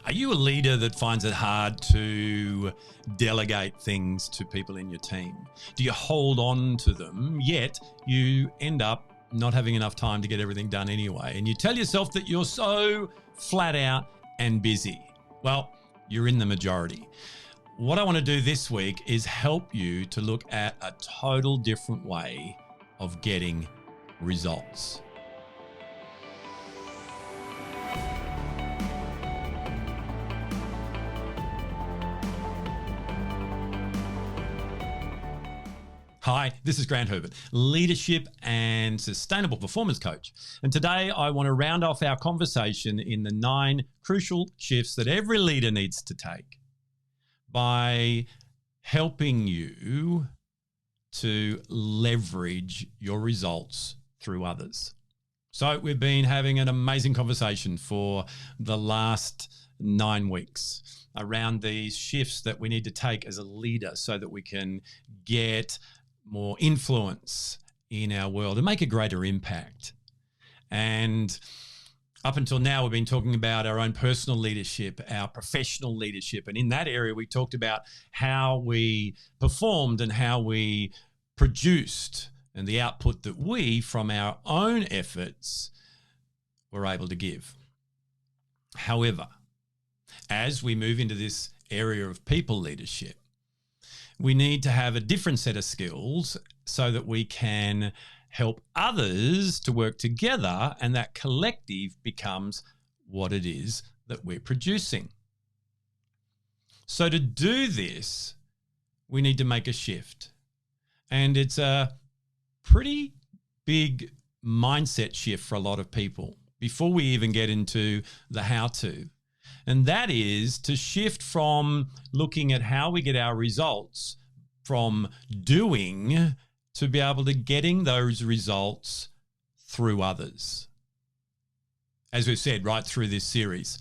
Are you a leader that finds it hard to delegate things to people in your team? Do you hold on to them, yet you end up not having enough time to get everything done anyway? And you tell yourself that you're so flat out and busy. Well, you're in the majority. What I want to do this week is help you to look at a total different way of getting results. Hi, this is Grant Herbert, leadership and sustainable performance coach. And today I want to round off our conversation in the 9 crucial shifts that every leader needs to take by helping you to leverage your results through others. So we've been having an amazing conversation for the last 9 weeks around these shifts that we need to take as a leader so that we can get more influence in our world and make a greater impact. And up until now, we've been talking about our own personal leadership, our professional leadership. And in that area, we talked about how we performed and how we produced and the output that we, from our own efforts, were able to give. However, as we move into this area of people leadership, we need to have a different set of skills so that we can help others to work together, and that collective becomes what it is that we're producing. So to do this, we need to make a shift. And it's a pretty big mindset shift for a lot of people before we even get into the how-to. And that is to shift from looking at how we get our results from doing to be able to getting those results through others. As we've said right through this series,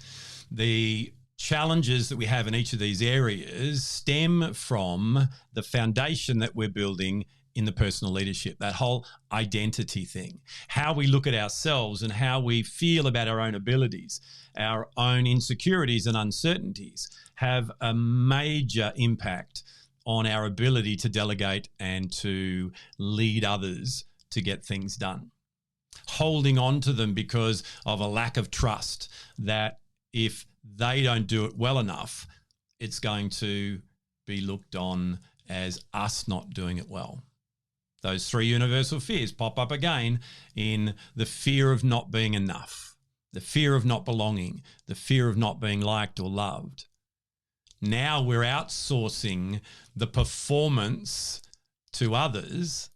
the challenges that we have in each of these areas stem from the foundation that we're building in the personal leadership, that whole identity thing, how we look at ourselves and how we feel about our own abilities, our own insecurities and uncertainties have a major impact on our ability to delegate and to lead others to get things done. Holding on to them because of a lack of trust that if they don't do it well enough, it's going to be looked on as us not doing it well. Those 3 universal fears pop up again in the fear of not being enough, the fear of not belonging, the fear of not being liked or loved. Now we're outsourcing the performance to others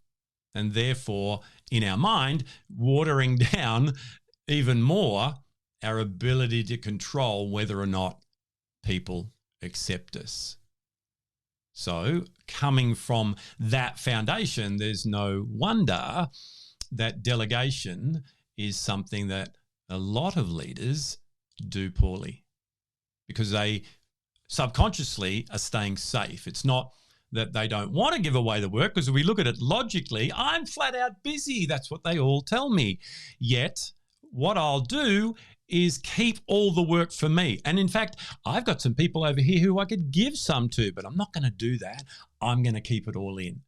and therefore, in our mind, watering down even more our ability to control whether or not people accept us. So coming from that foundation, there's no wonder that delegation is something that a lot of leaders do poorly because they subconsciously are staying safe. It's not that they don't want to give away the work, because if we look at it logically, I'm flat out busy. That's what they all tell me. Yet what I'll do is keep all the work for me. And in fact, I've got some people over here who I could give some to, but I'm not going to do that. I'm going to keep it all in.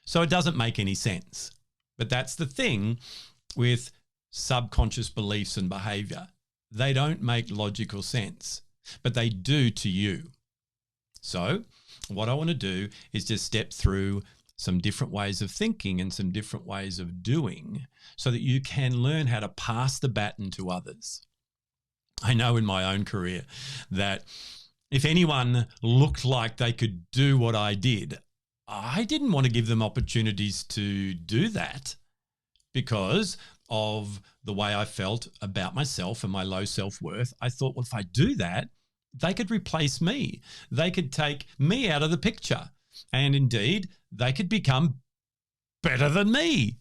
So it doesn't make any sense. But that's the thing with subconscious beliefs and behavior. They don't make logical sense, but they do to you. So what I want to do is just step through some different ways of thinking and some different ways of doing so that you can learn how to pass the baton to others. I know in my own career that if anyone looked like they could do what I did, I didn't want to give them opportunities to do that because of the way I felt about myself and my low self-worth. I thought, well, if I do that, they could replace me. They could take me out of the picture. And indeed, they could become better than me.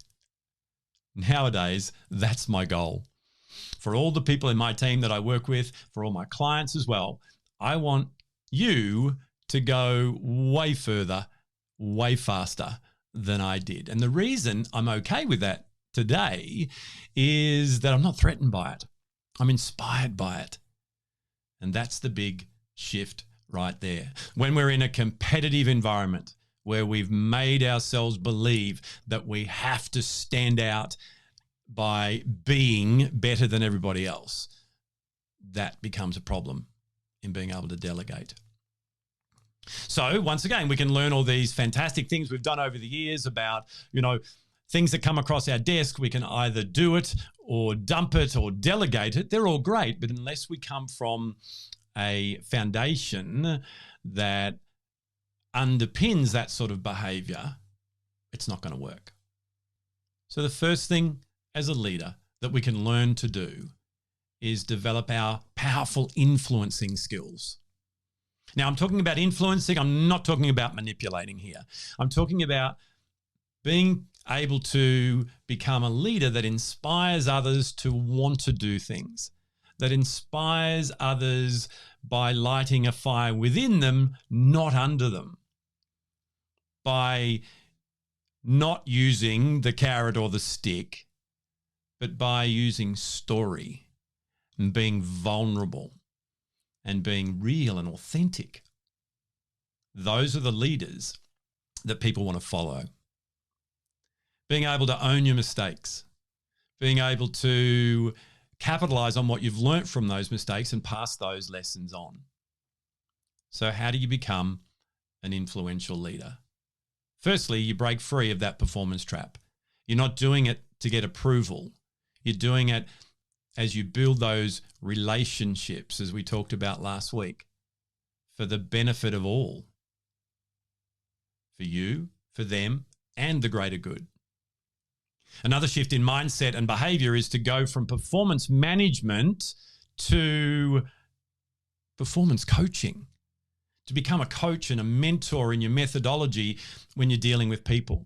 Nowadays, that's my goal. For all the people in my team that I work with, for all my clients as well, I want you to go way further, way faster than I did. And the reason I'm okay with that today is that I'm not threatened by it. I'm inspired by it. And that's the big shift right there. When we're in a competitive environment where we've made ourselves believe that we have to stand out by being better than everybody else, that becomes a problem in being able to delegate. So once again, we can learn all these fantastic things we've done over the years about, things that come across our desk. We can either do it or dump it or delegate it. They're all great, but unless we come from a foundation that underpins that sort of behavior, it's not going to work. So the first thing as a leader that we can learn to do is develop our powerful influencing skills. Now, I'm talking about influencing. I'm not talking about manipulating here. I'm talking about being able to become a leader that inspires others to want to do things, that inspires others by lighting a fire within them, not under them, by not using the carrot or the stick, but by using story and being vulnerable and being real and authentic. Those are the leaders that people want to follow. Being able to own your mistakes, being able to capitalize on what you've learnt from those mistakes and pass those lessons on. So how do you become an influential leader? Firstly, you break free of that performance trap. You're not doing it to get approval. You're doing it as you build those relationships, as we talked about last week, for the benefit of all, for you, for them, and the greater good. Another shift in mindset and behavior is to go from performance management to performance coaching, to become a coach and a mentor in your methodology when you're dealing with people,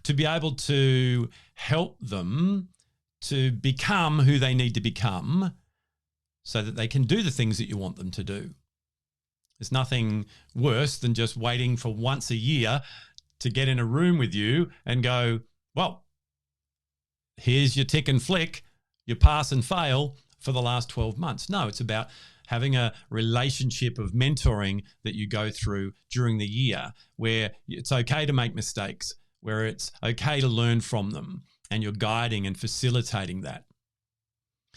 to be able to help them to become who they need to become so that they can do the things that you want them to do. There's nothing worse than just waiting for once a year to get in a room with you and go, well, here's your tick and flick, you pass and fail for the last 12 months. No, it's about having a relationship of mentoring that you go through during the year where it's okay to make mistakes, where it's okay to learn from them, and you're guiding and facilitating that.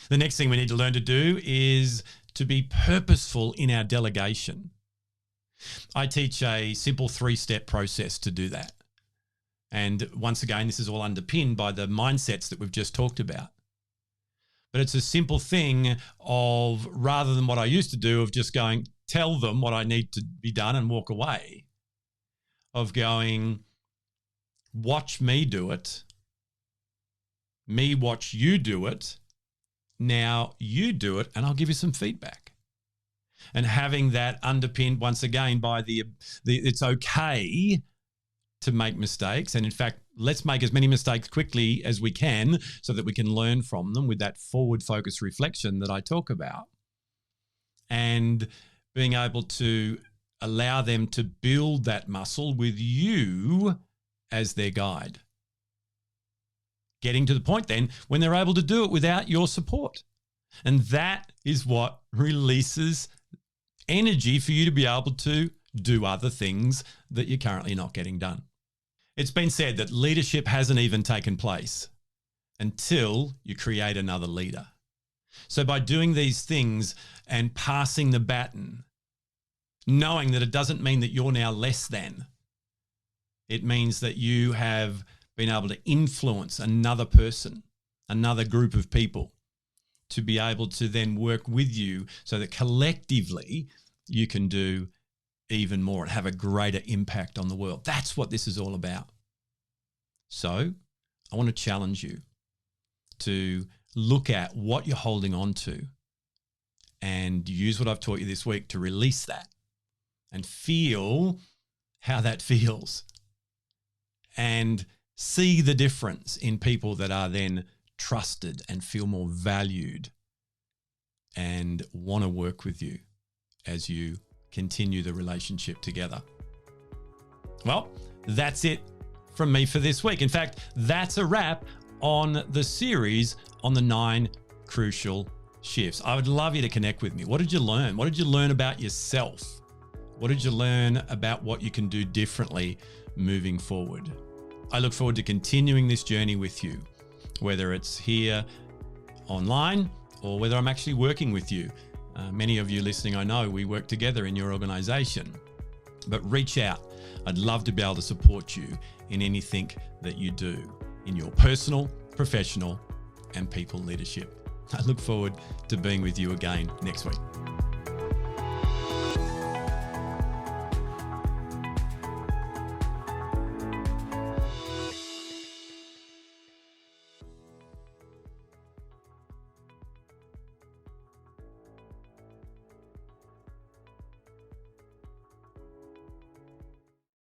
The next thing we need to learn to do is to be purposeful in our delegation. I teach a simple 3-step process to do that. And once again, this is all underpinned by the mindsets that we've just talked about. But it's a simple thing of, rather than what I used to do of just going, tell them what I need to be done and walk away, of going, watch me do it, me watch you do it, now you do it, and I'll give you some feedback. And having that underpinned once again by the it's okay to make mistakes. And in fact, let's make as many mistakes quickly as we can so that we can learn from them with that forward focus reflection that I talk about. And being able to allow them to build that muscle with you as their guide. Getting to the point then when they're able to do it without your support. And that is what releases energy for you to be able to do other things that you're currently not getting done. It's been said that leadership hasn't even taken place until you create another leader. So by doing these things and passing the baton, knowing that it doesn't mean that you're now less than, it means that you have been able to influence another person, another group of people, to be able to then work with you so that collectively you can do even more and have a greater impact on the world. That's what this is all about. So I want to challenge you to look at what you're holding on to and use what I've taught you this week to release that and feel how that feels and see the difference in people that are then trusted and feel more valued and want to work with you as you continue the relationship together. Well, that's it from me for this week. In fact, that's a wrap on the series on the 9 crucial shifts, I would love you to connect with me. What did you learn? What did you learn about yourself? What did you learn about what you can do differently moving forward? I look forward to continuing this journey with you, whether it's here online or whether I'm actually working with you. Many of you listening, I know we work together in your organization, but reach out. I'd love to be able to support you in anything that you do in your personal, professional, and people leadership. I look forward to being with you again next week.